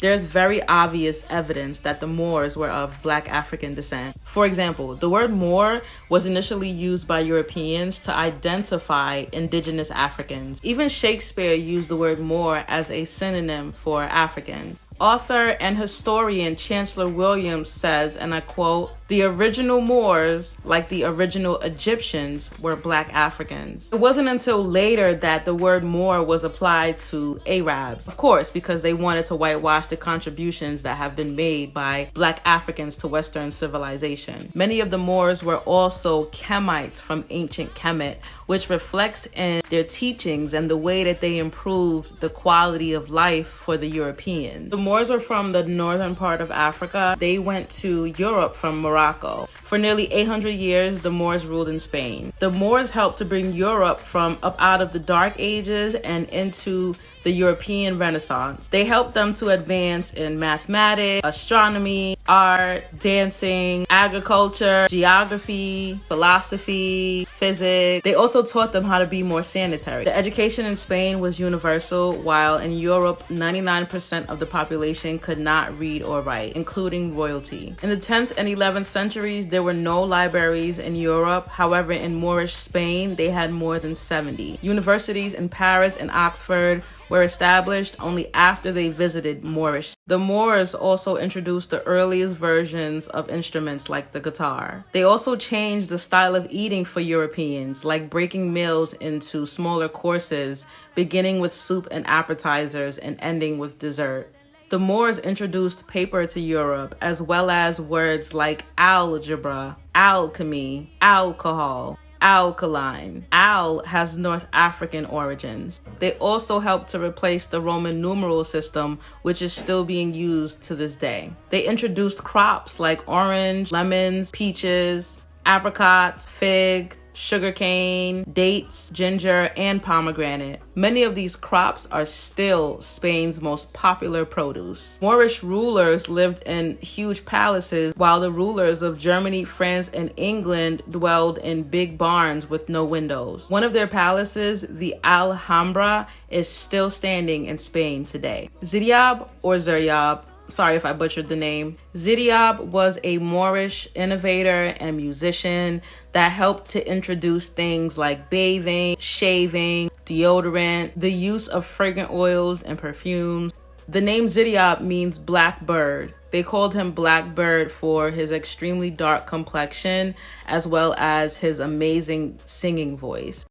There's very obvious evidence that the Moors were of Black African descent. For example, the word Moor was initially used by Europeans to identify indigenous Africans. Even Shakespeare used the word Moor as a synonym for African. Author and historian Chancellor Williams says, and I quote, "The original Moors, like the original Egyptians, were Black Africans." It wasn't until later that the word Moor was applied to Arabs, of course, because they wanted to whitewash the contributions that have been made by Black Africans to Western civilization. Many of the Moors were also Kemites from ancient Kemet, which reflects in their teachings and the way that they improved the quality of life for the Europeans. The Moors were from the northern part of Africa. They went to Europe from Morocco. For nearly 800 years, the Moors ruled in Spain. The Moors helped to bring Europe from up out of the Dark Ages and into the European Renaissance. They helped them to advance in mathematics, astronomy, art, dancing, agriculture, geography, philosophy, physics. They also taught them how to be more sanitary. The education in Spain was universal, while in Europe, 99% of the population could not read or write, including royalty. In the 10th and 11th centuries, there were no libraries in Europe. However, in Moorish Spain, they had more than 70. Universities in Paris and Oxford were established only after they visited Moorish. The Moors also introduced the earliest versions of instruments like the guitar. They also changed the style of eating for Europeans, like breaking meals into smaller courses, beginning with soup and appetizers and ending with dessert. The Moors introduced paper to Europe, as well as words like algebra, alchemy, alcohol, alkaline. Al has North African origins. They also helped to replace the Roman numeral system, which is still being used to this day. They introduced crops like orange, lemons, peaches, apricots, fig, sugarcane, dates, ginger, and pomegranate. Many of these crops are still Spain's most popular produce. Moorish rulers lived in huge palaces, while the rulers of Germany, France, and England dwelled in big barns with no windows. One of their palaces, the Alhambra, is still standing in Spain today. Ziryab, or Ziryab, sorry if I butchered the name. Ziryab was a Moorish innovator and musician that helped to introduce things like bathing, shaving, deodorant, the use of fragrant oils and perfumes. The name Ziryab means black bird. They called him Black Bird for his extremely dark complexion as well as his amazing singing voice.